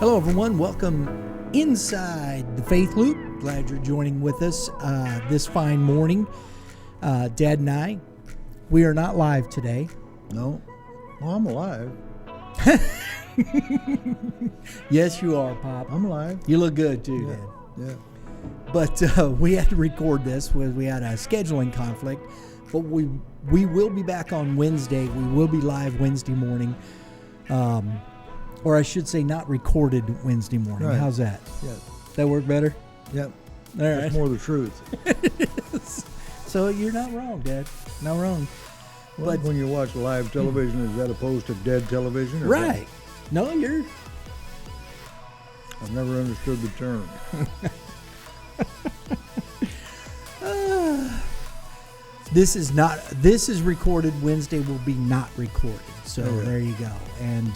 Hello, everyone. Welcome inside the Faith Loop. Glad you're joining with us this fine morning. Dad and I, we are not live today. No. Well, I'm alive. Yes, you are, Pop. I'm alive. You look good, too, Dad. Yeah. But we had to record this. We had a scheduling conflict. But we will be back on Wednesday. We will be live Wednesday morning. Or I should say not recorded Wednesday morning. Right. How's that? Yeah. That work better? Yeah. All That's right. more the truth. So you're not wrong, Dad. Not wrong. Well, But- when you watch live television, is that opposed to dead television? Or Right. No, you're... I've never understood the term. This is recorded. Wednesday will be not recorded. So Okay. there you go. And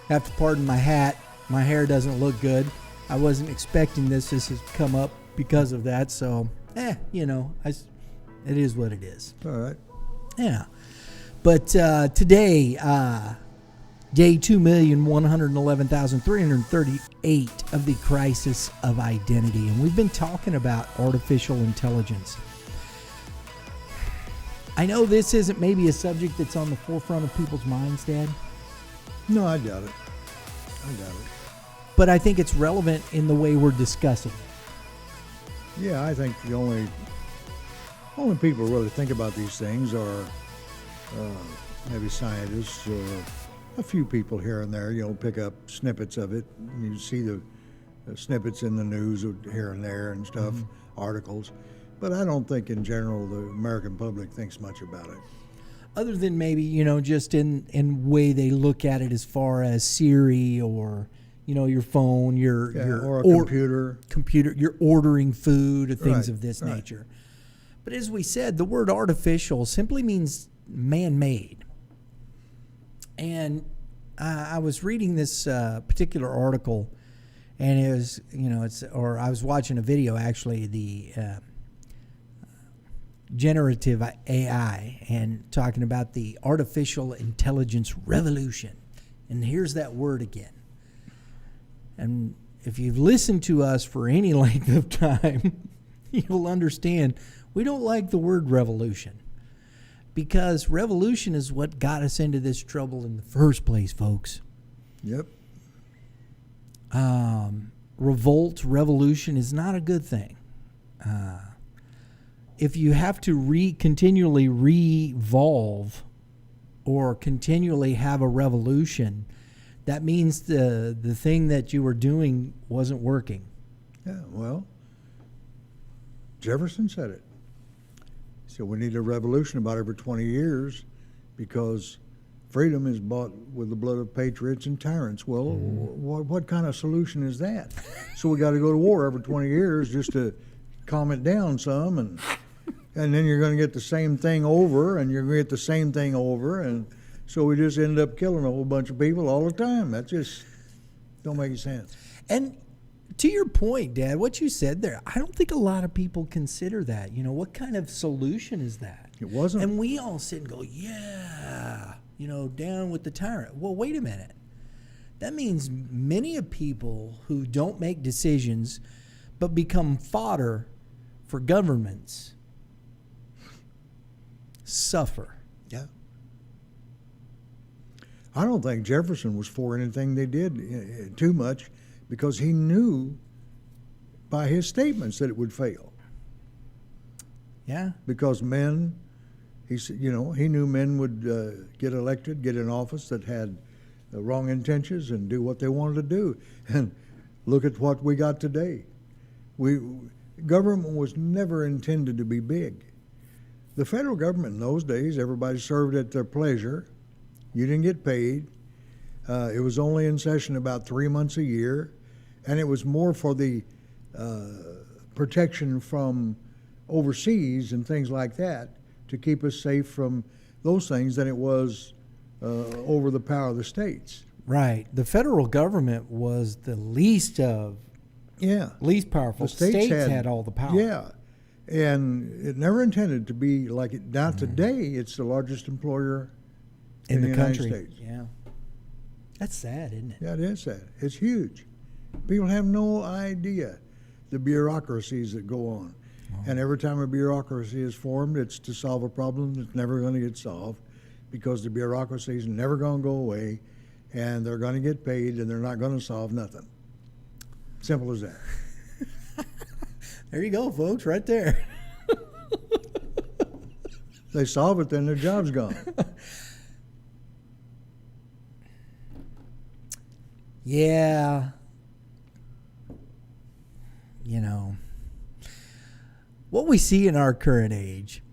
I have to pardon my hat. My hair doesn't look good. I wasn't expecting this. This has come up because of that. So, it is what it is. All right. Yeah. But today, day 2,111,338 of the crisis of identity. And we've been talking about artificial intelligence. I know this isn't maybe a subject that's on the forefront of people's minds, Dad, No, I doubt it. but I think it's relevant in the way we're discussing it. Yeah, I think the only people really think about these things are maybe scientists or a few people here and there. Pick up snippets of it. You see the snippets in the news here and there and stuff, articles. But I don't think in general the American public thinks much about it. Other than maybe, just in way they look at it as far as Siri or, your phone, Or a computer. you're ordering food or things Right, of this right. nature. But as we said, the word artificial simply means man-made. And I was reading this particular article, and it was, I was watching a video actually, the generative AI, and talking about the artificial intelligence revolution. And here's that word again. And if you've listened to us for any length of time, you'll understand we don't like the word revolution, because revolution is what got us into this trouble in the first place, folks. Yep. Revolt, revolution is not a good thing. If you have to continually revolve or continually have a revolution, that means the thing that you were doing wasn't working. Yeah, well, Jefferson said it. He said we need a revolution about every 20 years because freedom is bought with the blood of patriots and tyrants. Well, what kind of solution is that? So we got to go to war every 20 years just to calm it down some, and then you're going to get the same thing over, and you're going to get the same thing over, and so we just end up killing a whole bunch of people all the time. That just don't make any sense. And to your point, Dad, what you said there, I don't think a lot of people consider that. What kind of solution is that? It wasn't. And we all sit and go, yeah, down with the tyrant. Well, wait a minute. That means many of people who don't make decisions but become fodder for governments suffer. Yeah. I don't think Jefferson was for anything they did too much, because he knew by his statements that it would fail. Yeah. Because men, he knew men would get elected, get in office that had wrong intentions and do what they wanted to do. And look at what we got today. Government was never intended to be big. The federal government in those days, everybody served at their pleasure. You didn't get paid. It was only in session about 3 months a year, and it was more for the protection from overseas and things like that, to keep us safe from those things, than it was over the power of the states. Right. The federal government was the least powerful. The States had all the power. Yeah. And it never intended to be like it. Now today, it's the largest employer in the United country. States. Yeah. That's sad, isn't it? Yeah, it is sad. It's huge. People have no idea the bureaucracies that go on. And every time a bureaucracy is formed, it's to solve a problem that's never going to get solved because the bureaucracy is never going to go away and they're going to get paid and they're not going to solve nothing. Simple as that. There you go, folks, right there. They solve it, then their job's gone. Yeah. You know, what we see in our current age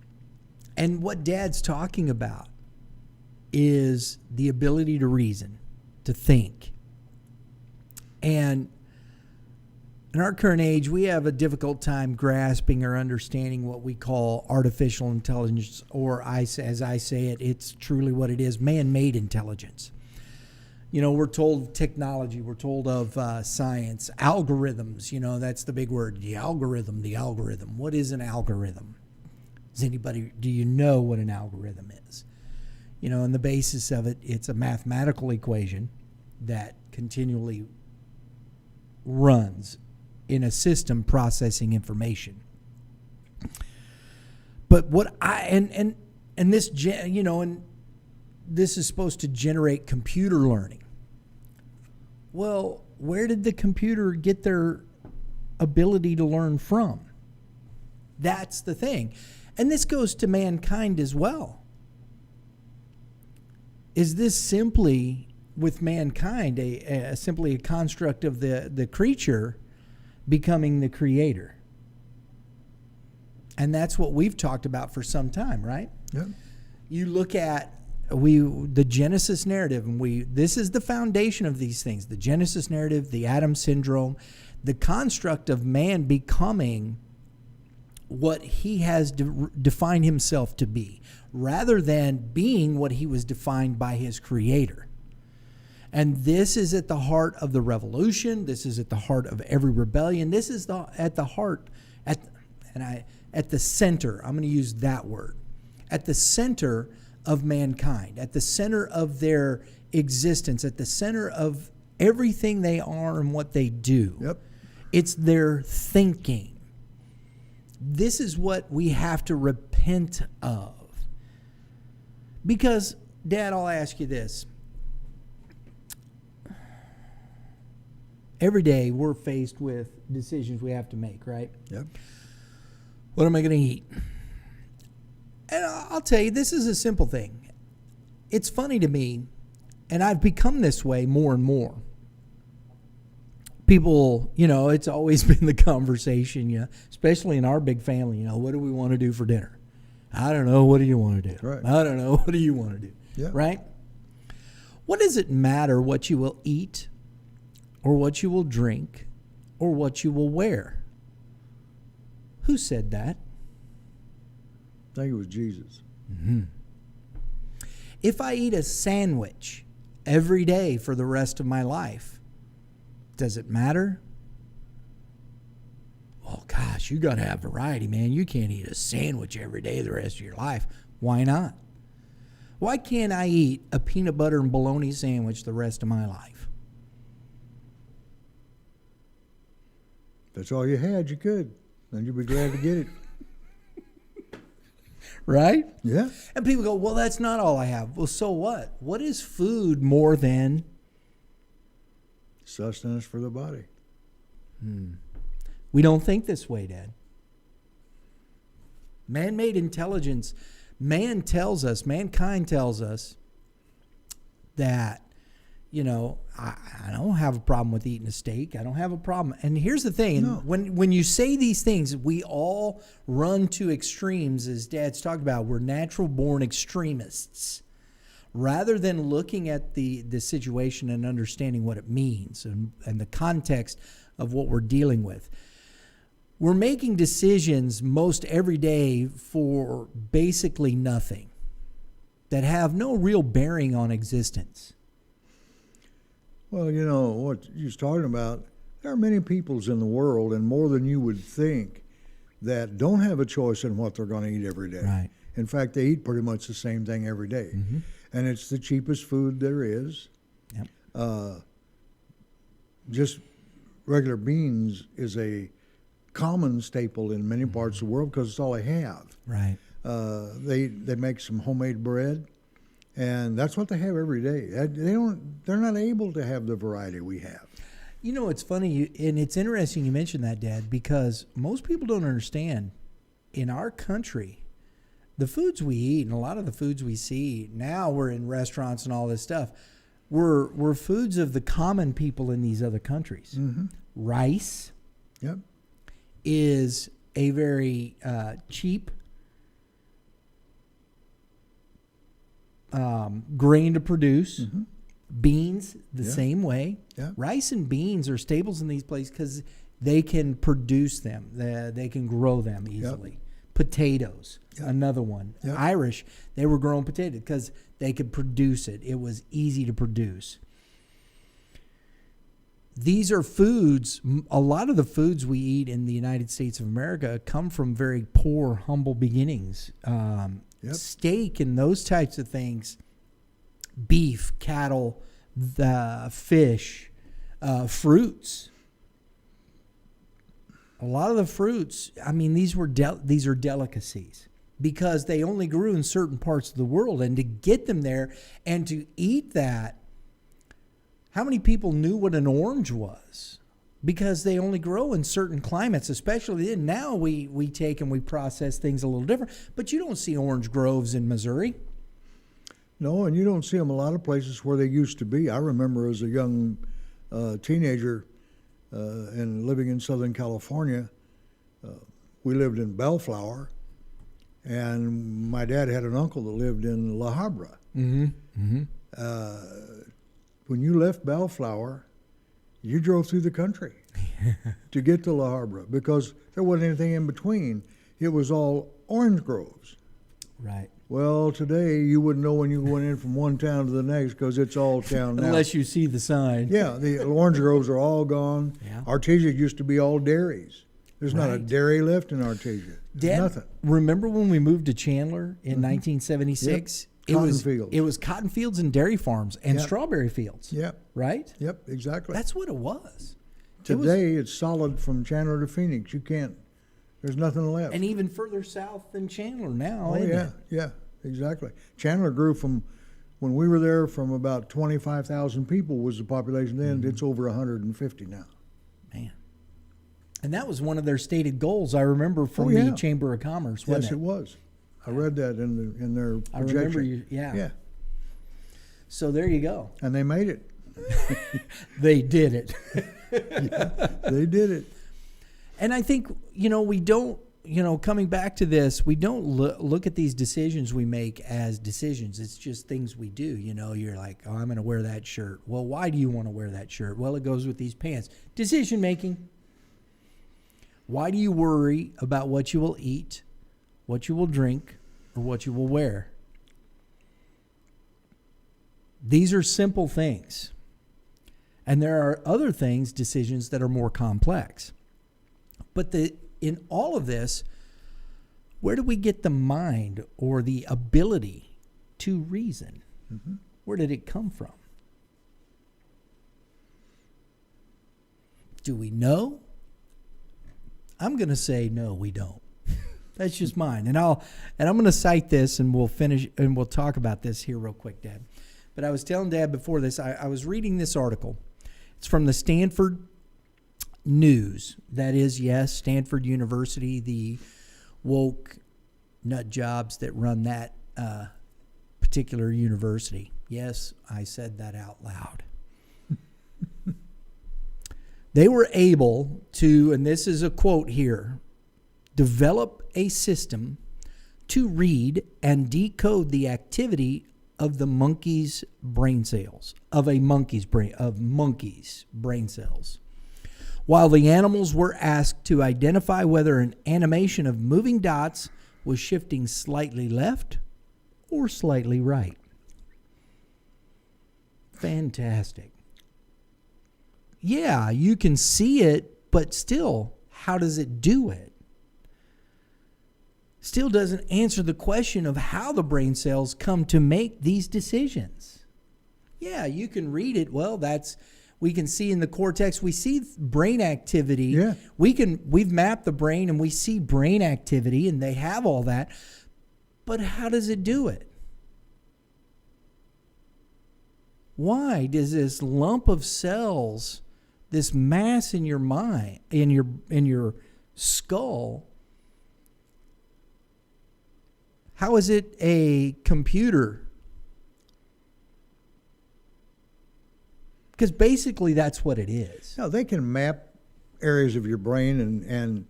and what Dad's talking about is the ability to reason, to think. And in our current age, we have a difficult time grasping or understanding what we call artificial intelligence, or as I say it, it's truly what it is, man-made intelligence. You know, we're told technology, we're told of science, algorithms, you know, that's the big word, the algorithm. What is an algorithm? Do you know what an algorithm is? You know, and the basis of it, it's a mathematical equation that continually runs in a system processing information. But what and this, you know, and this is supposed to generate computer learning. Well, where did the computer get their ability to learn from? That's the thing. And this goes to mankind as well. Is this simply, with mankind, simply a construct of the creature becoming the creator? And that's what we've talked about for some time, right? Yep. You look at the Genesis narrative, and this is the foundation of these things: the Genesis narrative, the Adam syndrome, the construct of man becoming what he has defined himself to be, rather than being what he was defined by his creator. And this is at the heart of the revolution. This is at the heart of every rebellion. This is at the center. I'm going to use that word. At the center of mankind, at the center of their existence, at the center of everything they are and what they do. Yep. It's their thinking. This is what we have to repent of. Because, Dad, I'll ask you this. Every day we're faced with decisions we have to make, right? Yep. What am I going to eat? And I'll tell you, this is a simple thing. It's funny to me, and I've become this way more and more. People, you know, it's always been the conversation, you know, especially in our big family, you know, what do we want to do for dinner? I don't know. What do you want to do? Right. I don't know. What do you want to do? Yeah. Right? What does it matter what you will eat or what you will drink or what you will wear? Who said that? I think it was Jesus. Mm-hmm. If I eat a sandwich every day for the rest of my life, does it matter? Oh, gosh, you got to have variety, man. You can't eat a sandwich every day the rest of your life. Why not? Why can't I eat a peanut butter and bologna sandwich the rest of my life? If that's all you had, you could. Then you'd be glad to get it. Right? Yeah. And people go, well, that's not all I have. Well, so what? What is food more than? Sustenance for the body. We don't think this way, Dad. Man-made intelligence, mankind tells us that, you know, I don't have a problem with eating a steak. I don't have a problem. And here's the thing. No. When you say these things, we all run to extremes, as Dad's talked about. We're natural-born extremists. Rather than looking at the situation and understanding what it means and the context of what we're dealing with. We're making decisions most every day for basically nothing that have no real bearing on existence. Well, you know, what you was talking about, there are many peoples in the world, and more than you would think, that don't have a choice in what they're going to eat every day. Right. In fact, they eat pretty much the same thing every day. Mm-hmm. And it's the cheapest food there is. Yep. Just regular beans is a common staple in many parts of the world because it's all they have. Right. They make some homemade bread, and that's what they have every day. They're not able to have the variety we have. You know, it's funny, and it's interesting you mentioned that, Dad, because most people don't understand. In our country, the foods we eat and a lot of the foods we see now, we're in restaurants and all this stuff, were foods of the common people in these other countries. Mm-hmm. Rice Yep. is a very cheap grain to produce. Mm-hmm. Beans, the Yeah. same way. Yeah. Rice and beans are staples in these places because they can produce them. They can grow them easily. Potatoes, Yep. another one. Yep. Irish, they were growing potatoes because they could produce it. It was easy to produce. These are foods, a lot of the foods we eat in the United States of America come from very poor, humble beginnings. Yep. Steak and those types of things, beef, cattle, the fish, fruits. A lot of the fruits, I mean, these are delicacies because they only grew in certain parts of the world. And to get them there and to eat that, how many people knew what an orange was? Because they only grow in certain climates, especially then. Now we take and we process things a little different. But you don't see orange groves in Missouri. No, and you don't see them a lot of places where they used to be. I remember as a young teenager and living in Southern California, we lived in Bellflower, and my dad had an uncle that lived in La Habra. Mm-hmm. Mm-hmm. When you left Bellflower, you drove through the country to get to La Habra because there wasn't anything in between. It was all orange groves. Right. Well, today you wouldn't know when you went in from one town to the next because it's all town now. Unless you see the sign. Yeah, the orange groves are all gone. Yeah. Artesia used to be all dairies. There's not a Right. dairy left in Artesia. There's Dad, nothing. remember when we moved to Chandler in 1976? Yep. Cotton fields. It was cotton fields and dairy farms and Yep. strawberry fields. Yep, Right? yep, exactly. That's what it was. Today it's solid from Chandler to Phoenix. You can't. There's nothing left. And even further south than Chandler now, Oh isn't yeah, it? yeah, exactly. Chandler grew from when we were there from about 25,000 people was the population then. Mm-hmm. It's over 150 now. Man. And that was one of their stated goals, I remember, from Oh, yeah. the Chamber of Commerce, wasn't Yes, it? it was. I read that in their I projection. remember you, yeah. Yeah, So there you go. and they made it. They did it. They did it. And I think, we don't, coming back to this, we don't look at these decisions we make as decisions. It's just things we do. You're like, oh, I'm going to wear that shirt. Well, why do you want to wear that shirt? Well, it goes with these pants. Decision making. Why do you worry about what you will eat, what you will drink, or what you will wear? These are simple things. And there are other things, decisions that are more complex. But in all of this, where do we get the mind or the ability to reason? Mm-hmm. Where did it come from? Do we know? I'm going to say no, we don't. That's just mine. And I'm going to cite this and we'll finish and we'll talk about this here real quick, Dad. But I was telling Dad before this, I was reading this article. It's from the Stanford News. That is, yes, Stanford University, the woke nut jobs that run that particular university. Yes, I said that out loud. They were able to, and this is a quote here, develop a system to read and decode the activity of the monkey's brain cells, of monkeys' brain cells. While the animals were asked to identify whether an animation of moving dots was shifting slightly left or slightly right. Fantastic. Yeah, you can see it, but still, how does it do it? Still doesn't answer the question of how the brain cells come to make these decisions. Yeah, you can read it. Well, we can see in the cortex, we see brain activity. Yeah. We've mapped the brain and we see brain activity and they have all that. But how does it do it? Why does this lump of cells, this mass in your mind, in your skull, how is it a computer? Because basically that's what it is. No, they can map areas of your brain and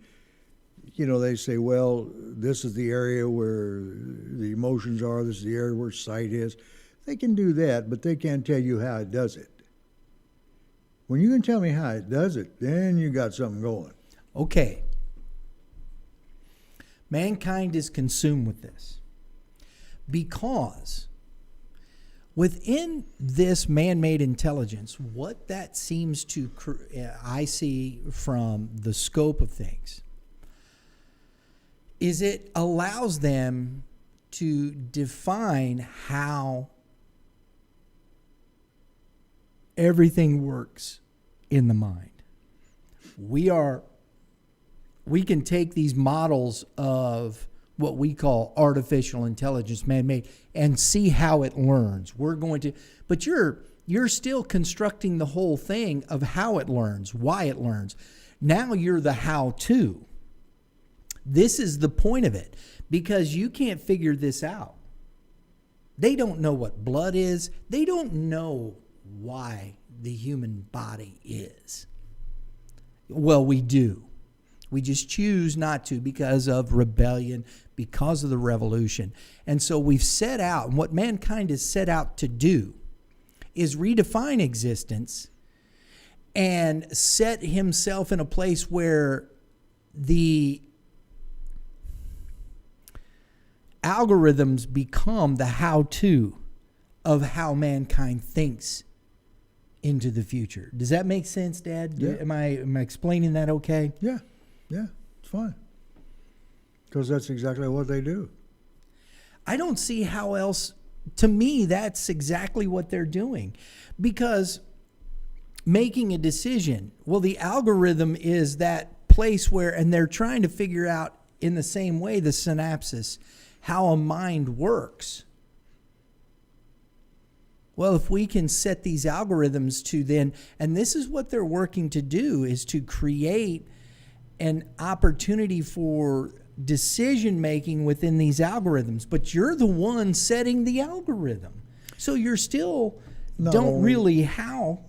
they say, well, this is the area where the emotions are, this is the area where sight is. They can do that, but they can't tell you how it does it. When you can tell me how it does it, then you got something going. Okay. Mankind is consumed with this because within this man-made intelligence, what that seems to, I see from the scope of things, is it allows them to define how everything works in the mind. We can take these models of what we call artificial intelligence, man-made, and see how it learns. But you're still constructing the whole thing of how it learns, why it learns. Now you're the how-to. This is the point of it, because you can't figure this out. They don't know what blood is. They don't know why the human body is. Well, we do. We just choose not to because of rebellion, because of the revolution. And so we've set out, and what mankind has set out to do is redefine existence and set himself in a place where the algorithms become the how-to of how mankind thinks into the future. Does that make sense, Dad? Yeah. Am I explaining that okay? Yeah, it's fine. Because that's exactly what they do. I don't see how else. To me, that's exactly what they're doing. Because making a decision, well, the algorithm is that place where, and they're trying to figure out in the same way, the synapses, how a mind works. Well, if we can set these algorithms to then, and this is what they're working to do, is to create an opportunity for decision making within these algorithms. But you're the one setting the algorithm. So you're still Not don't only- really how.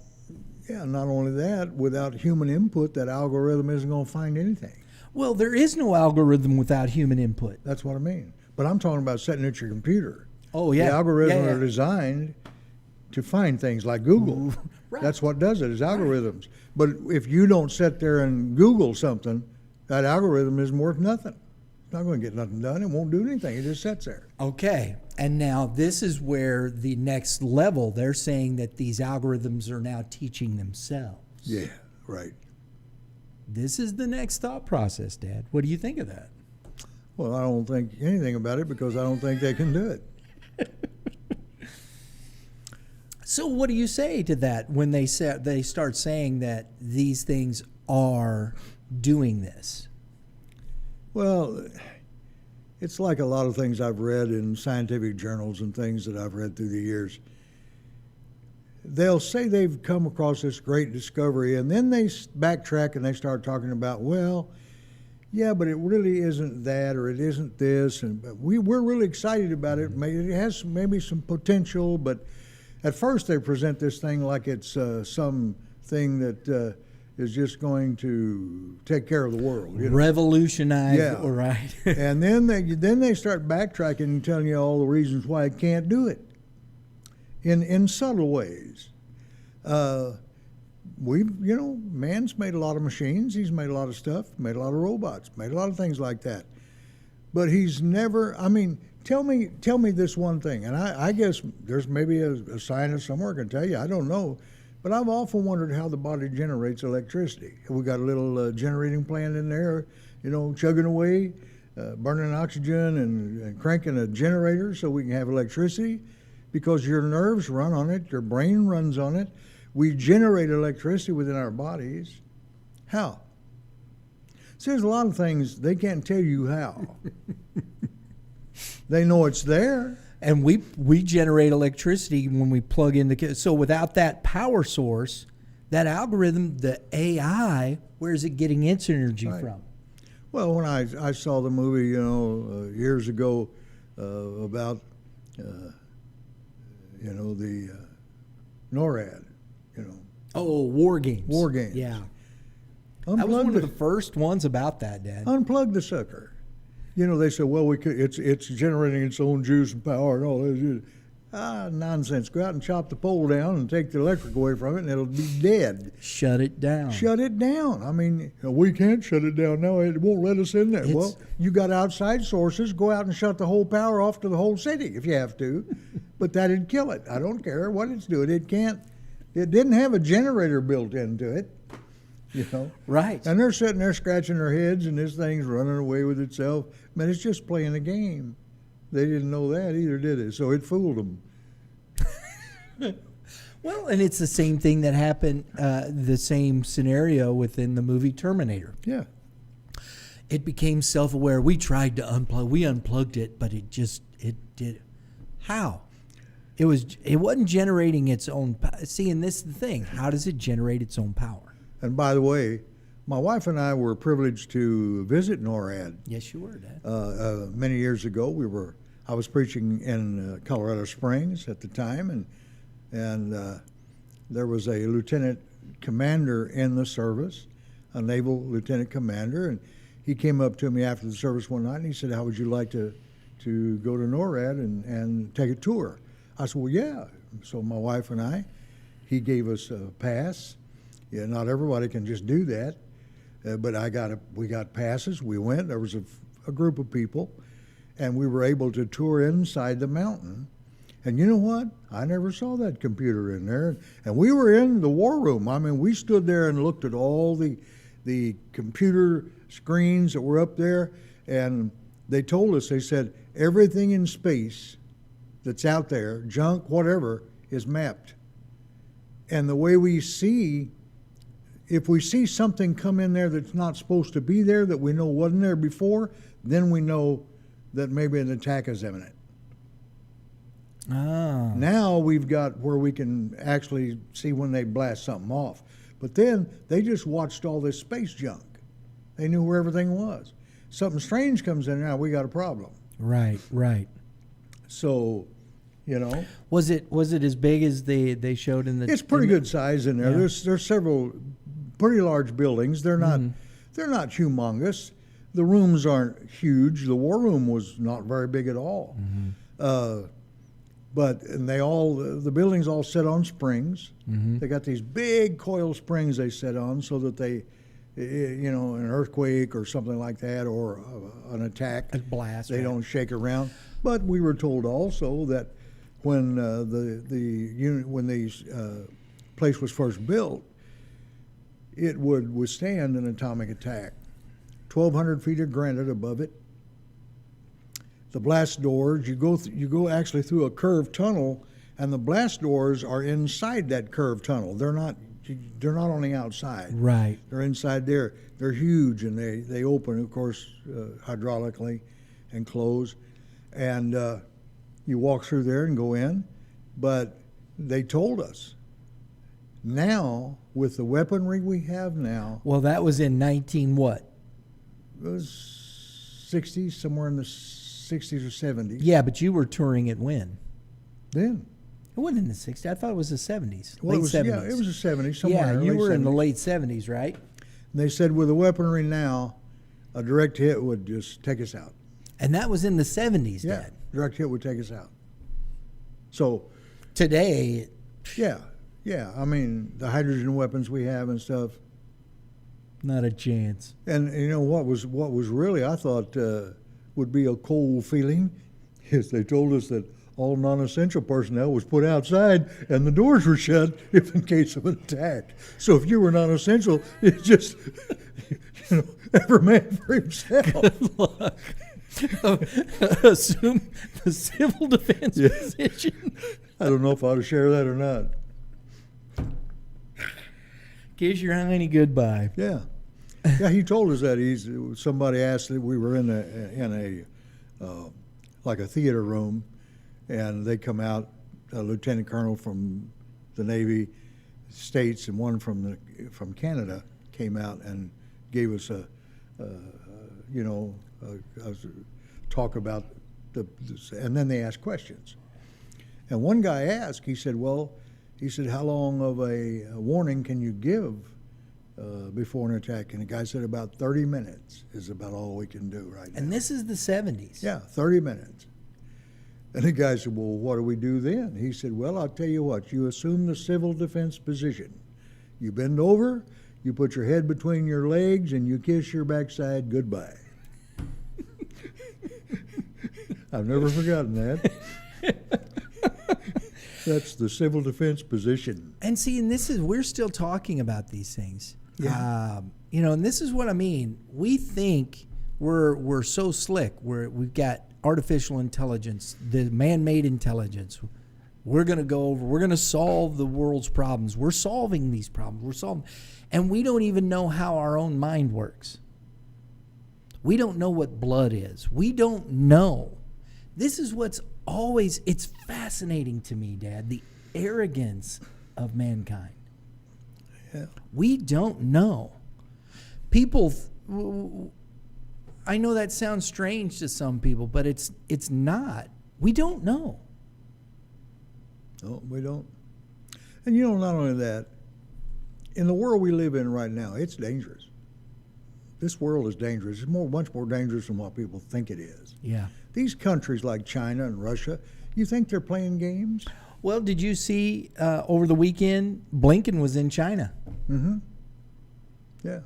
Yeah, not only that, without human input, that algorithm isn't going to find anything. Well, there is no algorithm without human input. That's what I mean. But I'm talking about setting it your computer. Oh, yeah. The algorithms Yeah, yeah. are designed to find things like Google. Right. That's what does it, is algorithms. But if you don't sit there and Google something, that algorithm isn't worth nothing. It's not going to get nothing done. It won't do anything. It just sits there. Okay. And now this is where the next level, they're saying that these algorithms are now teaching themselves. Yeah, right. This is the next thought process, Dad. What do you think of that? Well, I don't think anything about it because I don't think they can do it. So what do you say to that when they start saying that these things are doing this? Well, it's like a lot of things I've read in scientific journals and things that I've read through the years. They'll say they've come across this great discovery, and then they backtrack and they start talking about, well, yeah, but it really isn't that, or it isn't this, and we're really excited about it. It has maybe some potential, but at first they present this thing like it's some thing that is just going to take care of the world. You know? Revolutionize, Yeah. right? And then they start backtracking and telling you all the reasons why it can't do it in subtle ways. Man's made a lot of machines. He's made a lot of stuff, made a lot of robots, made a lot of things like that. But he's never, tell me this one thing. And I guess there's maybe a scientist somewhere can tell you, I don't know. But I've often wondered how the body generates electricity. We got a little generating plant in there, chugging away, burning oxygen and cranking a generator so we can have electricity. because your nerves run on it, your brain runs on it. We generate electricity within our bodies. How? So there's a lot of things they can't tell you how. They know it's there. And we generate electricity when we plug in the. So without that power source, that algorithm, the AI, where is it getting its energy Right. from? Well, when I saw the movie, years ago about, the NORAD, Oh, War Games. War Games. Yeah. That was one of the first ones about that, Dad. Unplug the sucker. They said, well, it's generating its own juice and power and all this. Nonsense. Go out and chop the pole down and take the electric away from it, and it'll be dead. Shut it down. Shut it down. I mean, we can't shut it down now. It won't let us in there. Well, you got outside sources. Go out and shut the whole power off to the whole city if you have to. But that'd kill it. I don't care what it's doing. It can't. It didn't have a generator built into it. Right. And they're sitting there scratching their heads, and this thing's running away with itself. Man, it's just playing a game. They didn't know that either, did it? So it fooled them. Well, and it's the same thing that happened, the same scenario within the movie Terminator. Yeah. It became self-aware. We tried to unplug. We unplugged it, but it did. How? It wasn't generating its own. See, and this is the thing. How does it generate its own power? And by the way, my wife and I were privileged to visit NORAD. Yes, you were, Dad. Many years ago. I was preaching in Colorado Springs at the time, and there was a lieutenant commander in the service, a naval lieutenant commander, and he came up to me after the service one night and he said, "How would you like to go to NORAD and take a tour?" I said, "Well, yeah." So my wife and he gave us a pass. Yeah, not everybody can just do that, but we got passes. We went. There was a group of people, and we were able to tour inside the mountain. And you know what? I never saw that computer in there. And we were in the war room. I mean, we stood there and looked at all the computer screens that were up there, and they told us, they said, everything in space that's out there, junk, whatever, is mapped. And the way we see, if we see something come in there that's not supposed to be there, that we know wasn't there before, then we know that maybe an attack is imminent. Ah. Now we've got where we can actually see when they blast something off. But then they just watched all this space junk. They knew where everything was. Something strange comes in, now we got a problem. Right. So, Was it as big as they showed in the? it's pretty good size in there. Yeah. There's several pretty large buildings. They're not humongous. The rooms aren't huge. The war room was not very big at all. But the buildings all set on springs. They got these big coil springs they set on so that they, an earthquake or something like that, or an attack, A blast, they right. don't shake around. But we were told also that when the place was first built, it would withstand an atomic attack. 1,200 feet of granite above it. The blast doors, you go actually through a curved tunnel, and the blast doors are inside that curved tunnel. They're not on the outside. Right. They're inside there. They're huge, and they open, of course, hydraulically and close. And you walk through there and go in. But they told us, now, with the weaponry we have now, Well, that was in 19 what? it was 60s, somewhere in the 60s or 70s. Yeah, but you were touring it when? Then. It wasn't in the 60s. I thought it was the 70s. Well, late 70s. Yeah, it was the 70s, somewhere. Yeah, in you late were in the 70s. late 70s, right? And they said with the weaponry now, a direct hit would just take us out. And that was in the 70s, Yeah, Dad. direct hit would take us out. So, Today, yeah. I mean, the hydrogen weapons we have and stuff. not a chance. And you know what was really, I thought, would be a cold feeling is they told us that all non-essential personnel was put outside and the doors were shut if in case of an attack. So if you were non-essential, it's just, every man for himself. assume the civil defense Yeah. position. I don't know if I ought to share that or not. Kiss your honey goodbye. Yeah, yeah. He told us that somebody asked that we were in a like a theater room, and they come out, a lieutenant colonel from the Navy States and one from Canada came out and gave us a talk about and then they asked questions. And one guy asked, he said, how long of a warning can you give before an attack? And the guy said about 30 minutes is about all we can do right now. And this is the 70s. Yeah, 30 minutes. And the guy said, well, what do we do then? He said, well, I'll tell you what, you assume the civil defense position. You bend over, you put your head between your legs, and you kiss your backside goodbye. I've never forgotten that. That's the civil defense position. And see, and we're still talking about these things. Yeah. And this is what I mean. We think we're so slick. We've got artificial intelligence, the man-made intelligence. We're going to solve the world's problems. We're solving these problems. And we don't even know how our own mind works. We don't know what blood is. We don't know. This is it's fascinating to me, Dad, the arrogance of mankind. Yeah. We don't know. People, I know that sounds strange to some people, but it's not. We don't know. No, we don't. And not only that, in the world we live in right now, it's dangerous. This world is dangerous. It's much more dangerous than what people think it is. Yeah. These countries like China and Russia, you think they're playing games? Well, did you see over the weekend, Blinken was in China? Mm-hmm. Yeah.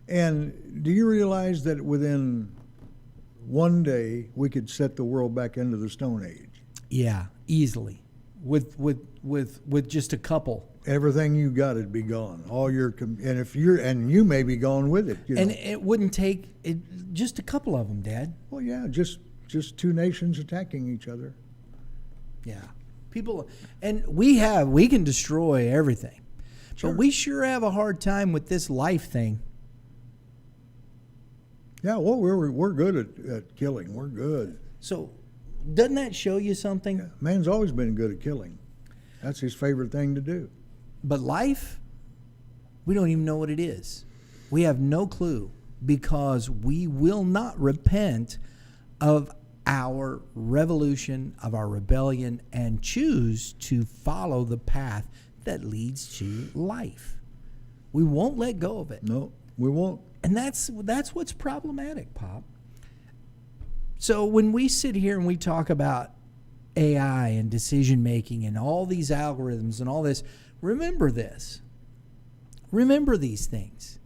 And do you realize that within one day we could set the world back into the Stone Age? Yeah, easily. With just a couple. Everything you got would be gone. And you may be gone with it. And it wouldn't take just a couple of them, Dad. Well, yeah, just two nations attacking each other. Yeah. People, and we can destroy everything. Sure. But we sure have a hard time with this life thing. Yeah, well, we're good at killing. We're good. So doesn't that show you something? Yeah, man's always been good at killing. That's his favorite thing to do. But life, we don't even know what it is. We have no clue because we will not repent of our revolution, of our rebellion, and choose to follow the path that leads to life. We won't let go of it. No, we won't. And that's what's problematic, Pop. So when we sit here and we talk about AI and decision making and all these algorithms and all this, remember this. Remember these things.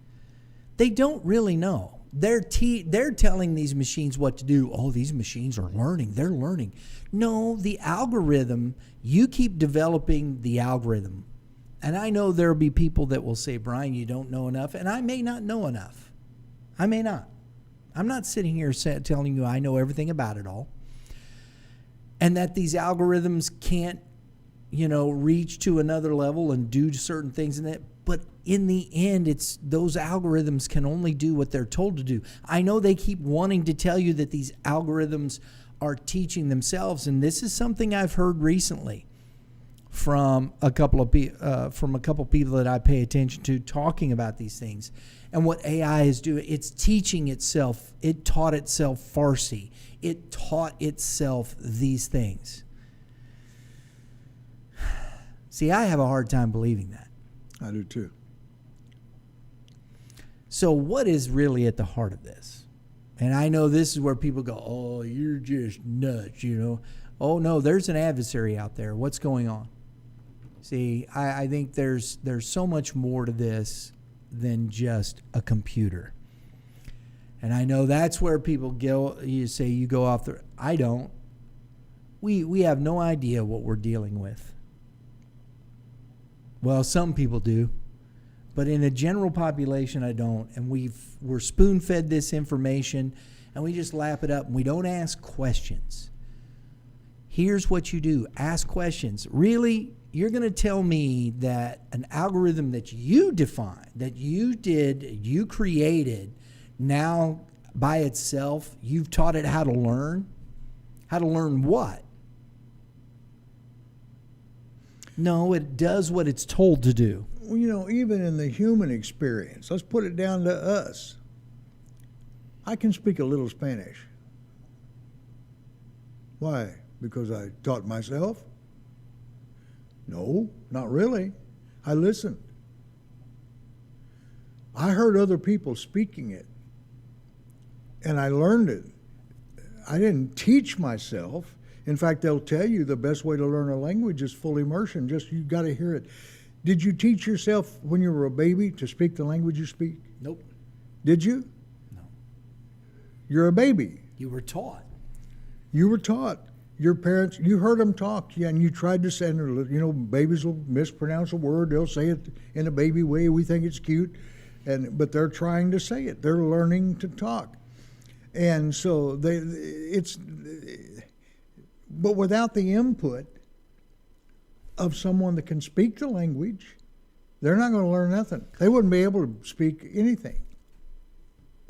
They don't really know. They're telling these machines what to do. Oh, these machines are learning. They're learning. No, the algorithm, you keep developing the algorithm. And I know there will be people that will say, Brian, you don't know enough. And I may not know enough. I may not. I'm not sitting here telling you I know everything about it all. And that these algorithms can't, reach to another level and do certain things in that. But in the end, it's those algorithms can only do what they're told to do. I know they keep wanting to tell you that these algorithms are teaching themselves, and this is something I've heard recently from a couple of people that I pay attention to talking about these things. And what AI is doing, it's teaching itself. It taught itself Farsi. It taught itself these things. See, I have a hard time believing that. I do too. So what is really at the heart of this? And I know this is where people go, oh, you're just nuts, Oh, no, there's an adversary out there. What's going on? See, I think there's so much more to this than just a computer. And I know that's where people go, you go off the... I don't. We have no idea what we're dealing with. Well, some people do. But in a general population, I don't. And we're spoon-fed this information, and we just lap it up and we don't ask questions. Here's what you do. Ask questions. Really, you're going to tell me that an algorithm that you defined, that you created, now by itself, you've taught it how to learn? How to learn what? No, it does what it's told to do. Well, you know, even in the human experience, let's put it down to us. I can speak a little Spanish. Why? Because I taught myself? No, not really. I listened. I heard other people speaking it, and I learned it. I didn't teach myself. In fact, they'll tell you the best way to learn a language is full immersion. Just you got to hear it. Did you teach yourself when you were a baby to speak the language you speak? Nope. Did you? No. You're a baby. You were taught. You were taught. Your parents, you heard them talk, yeah, and you tried to say, you know, babies will mispronounce a word. They'll say it in a baby way. We think it's cute, but they're trying to say it. They're learning to talk, and so but without the input of someone that can speak the language, they're not going to learn nothing. They wouldn't be able to speak anything.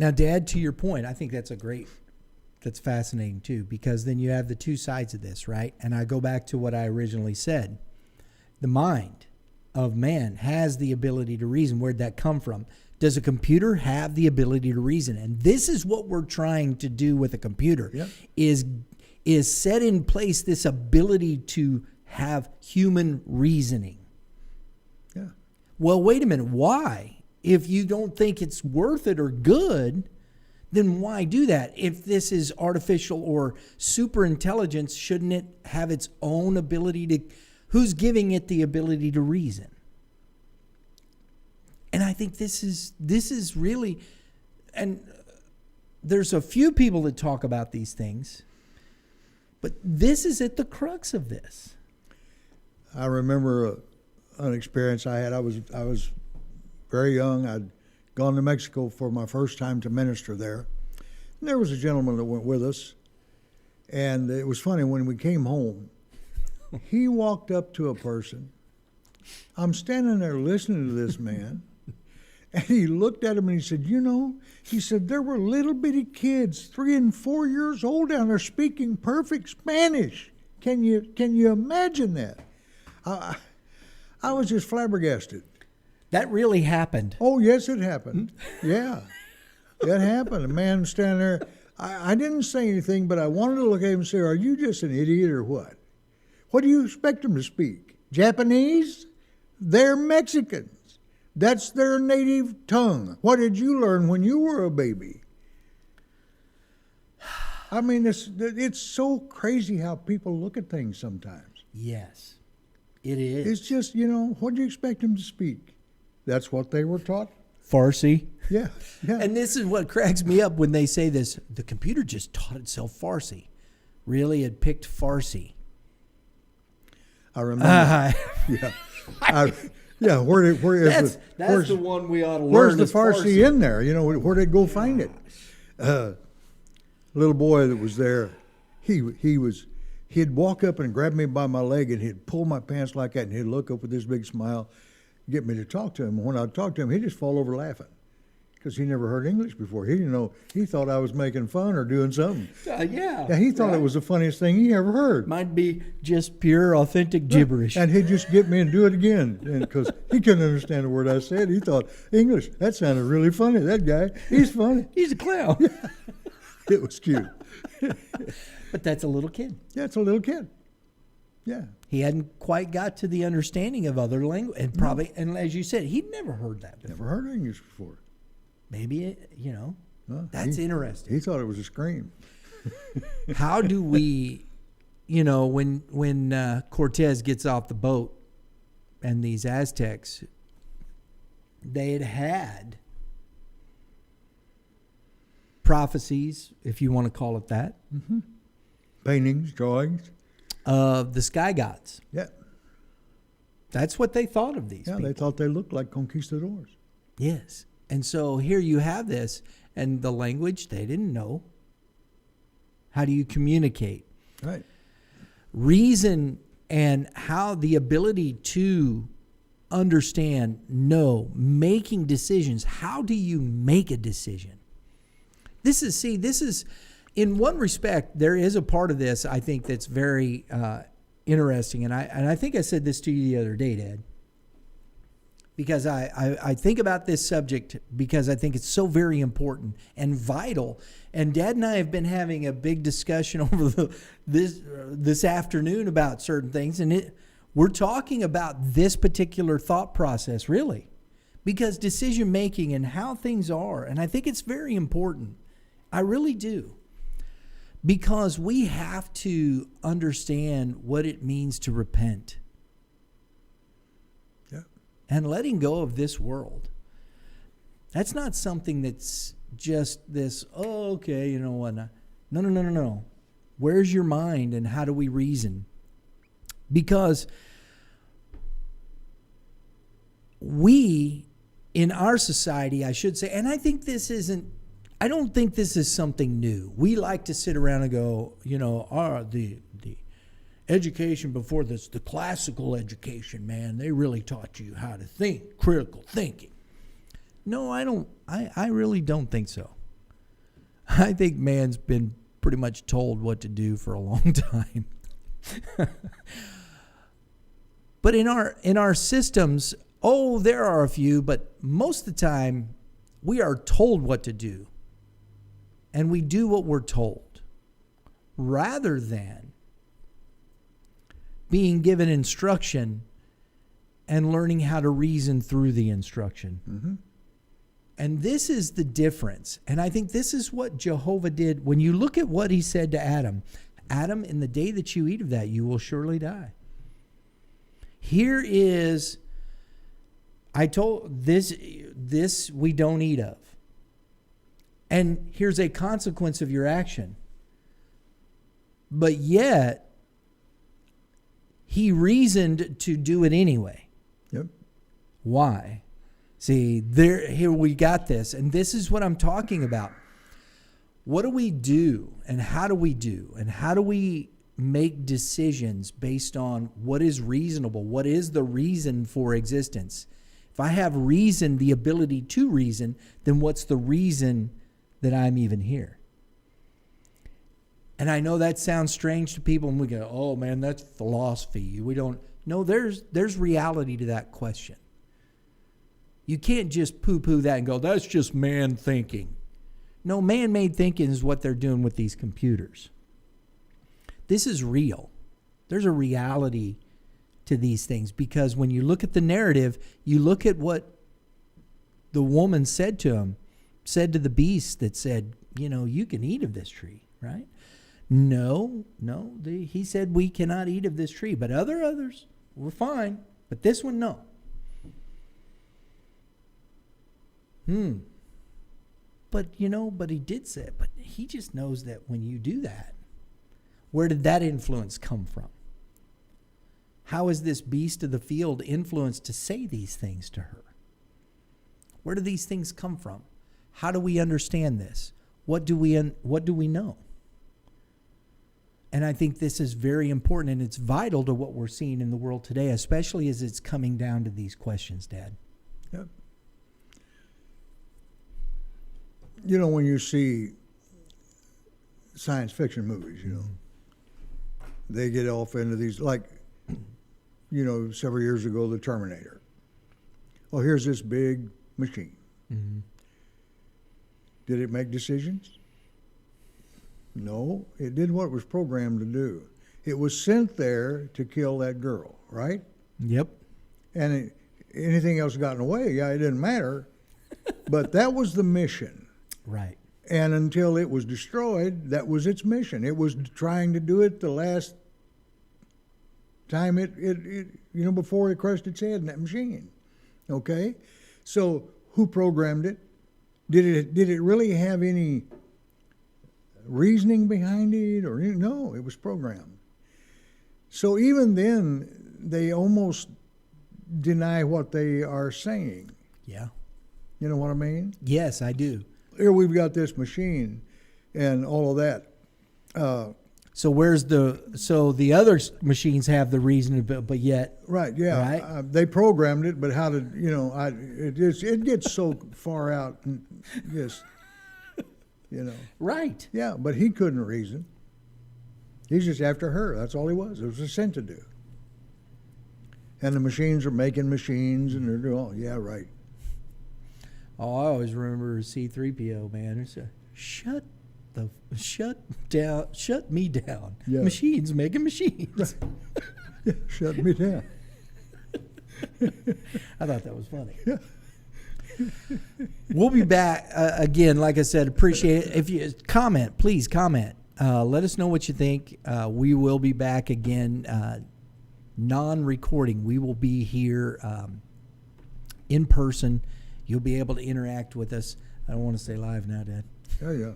Now, Dad, to your point, I think that's fascinating too, because then you have the two sides of this, right? And I go back to what I originally said. The mind of man has the ability to reason. Where'd that come from? Does a computer have the ability to reason? And this is what we're trying to do with a computer, Yep. is set in place this ability to have human reasoning. Yeah. Well, wait a minute. Why? If you don't think it's worth it or good, then why do that? If this is artificial or super intelligence, shouldn't it have its own ability to, who's giving it the ability to reason? And I think this is really, and there's a few people that talk about these things, but this is at the crux of this. I remember an experience I had. I was very young. I'd gone to Mexico for my first time to minister there. And there was a gentleman that went with us, and it was funny when we came home. He walked up to a person. I'm standing there listening to this man, and he looked at him and he said, "You know," he said, "there were little bitty kids, 3 and 4 years old down there speaking perfect Spanish. Can you imagine that?" I was just flabbergasted. That really happened. Oh, yes, it happened. Yeah, it happened. A man standing there. I didn't say anything, but I wanted to look at him and say, "Are you just an idiot or what? What do you expect them to speak? Japanese? They're Mexicans. That's their native tongue. What did you learn when you were a baby?" I mean, it's so crazy how people look at things sometimes. Yes, it is. It's just, you know, what do you expect them to speak? That's what they were taught. Farsi. Yeah, yeah. And this is what cracks me up when they say this. The computer just taught itself Farsi. Really, it picked Farsi. I remember. Yeah. Where That's where's the one we ought to learn. Where's the is Farsi in there? You know, where did go find it? Little boy that was there, he'd walk up and grab me by my leg and he'd pull my pants like that and he'd look up with this big smile, get me to talk to him. When I'd talk to him, he'd just fall over laughing because he never heard English before. He didn't know. He thought I was making fun or doing something. Yeah. Yeah, he thought it was the funniest thing he ever heard. Might be just pure, authentic gibberish. And he'd just get me and do it again because he couldn't understand a word I said. He thought, English, that sounded really funny. That guy, he's funny. He's a clown. It was cute. But that's a little kid. Yeah, it's a little kid. Yeah. He hadn't quite got to the understanding of other language. And probably, and as you said, he'd never heard that before. Never heard English before. Maybe, No, that's interesting. He thought it was a scream. How do we, when Cortez gets off the boat and these Aztecs, they had prophecies, if you want to call it that, Paintings, drawings. of the sky gods. Yeah. That's what they thought of these Yeah, people. they thought they looked like conquistadors. Yes. And so here you have this, and the language they didn't know. How do you communicate? Right. Reason and how the ability to understand, know, making decisions. How do you make a decision? This is, in one respect, there is a part of this I think that's very interesting. And I think I said this to you the other day, Dad, because I think about this subject because I think it's so very important and vital. And Dad and I have been having a big discussion over this afternoon about certain things, and we're talking about this particular thought process, really, because decision making and how things are, and I think it's very important. I really do. Because we have to understand what it means to repent. Yeah. And letting go of this world. That's not something that's just this, oh, okay, you know what? No. Where's your mind and how do we reason? Because we, in our society, I should say, and I don't think this is something new. We like to sit around and go, the education before this, the classical education, man, they really taught you how to think, critical thinking. No, I don't. I really don't think so. I think man's been pretty much told what to do for a long time. But in our systems, there are a few, but most of the time we are told what to do. And we do what we're told rather than being given instruction and learning how to reason through the instruction. Mm-hmm. And this is the difference. And I think this is what Jehovah did. When you look at what he said to Adam, Adam, in the day that you eat of that, you will surely die. Here is, I told this we don't eat of. And here's a consequence of your action. But yet, he reasoned to do it anyway. Yep. Why? See, here we got this. And this is what I'm talking about. What do we do? And how do we do? And how do we make decisions based on what is reasonable? What is the reason for existence? If I have reason, the ability to reason, then what's the reason that I'm even here? And I know that sounds strange to people, and we go, oh man, that's philosophy. We don't know. There's reality to that question. You can't just poo-poo that and go, that's just man thinking. No, man-made thinking is what they're doing with these computers. This is real. There's a reality to these things, because when you look at the narrative, you look at what the woman said to the beast that said, you can eat of this tree, right? No, he said we cannot eat of this tree, but others, we're fine. But this one, no. But he did say it, but he just knows that when you do that, where did that influence come from? How is this beast of the field influenced to say these things to her? Where do these things come from? How do we understand this? What do we know? And I think this is very important, and it's vital to what we're seeing in the world today, especially as it's coming down to these questions, Dad. Yep. When you see science fiction movies, they get off into these, like, several years ago, the Terminator. Oh, here's this big machine. Mm-hmm. Did it make decisions? No, it did what it was programmed to do. It was sent there to kill that girl, right? Yep. And anything else got in the way, it didn't matter. But that was the mission. Right. And until it was destroyed, that was its mission. It was trying to do it the last time it before it crushed its head in that machine. Okay? So who programmed it? Did it really have any reasoning behind it? Or no, it was programmed. So even then, they almost deny what they are saying. Yeah. You know what I mean? Yes, I do. Here we've got this machine and all of that. So the other machines have the reason to build, but yet, Right, yeah. Right? They programmed it, but how did, it gets so far out and just, right. Yeah, but he couldn't reason. He's just after her. That's all he was. It was a sin to do. And the machines are making machines, and they're doing, yeah, right. Oh, I always remember C-3PO, man. It's a shut me down. Yeah. Machines making machines. Yeah, shut me down. I thought that was funny. Yeah. We'll be back again. Like I said, appreciate it. If you comment, please comment. Let us know what you think. We will be back again, non-recording. We will be here in person. You'll be able to interact with us. I don't want to say live now, Dad. Yeah.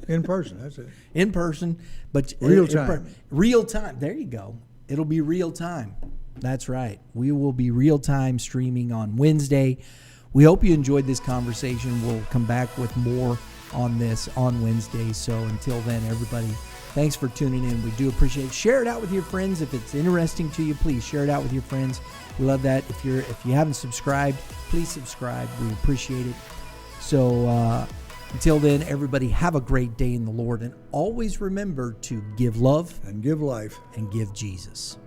In person, that's it. In person, but Real time. Real time. There you go. It'll be real time. That's right. We will be real time streaming on Wednesday. We hope you enjoyed this conversation. We'll come back with more on this on Wednesday. So until then, everybody, thanks for tuning in. We do appreciate it. Share it out with your friends. If it's interesting to you, please share it out with your friends. We love that. If you haven't subscribed, please subscribe. We appreciate it. So until then, everybody, have a great day in the Lord. And always remember to give love And give life. and give Jesus.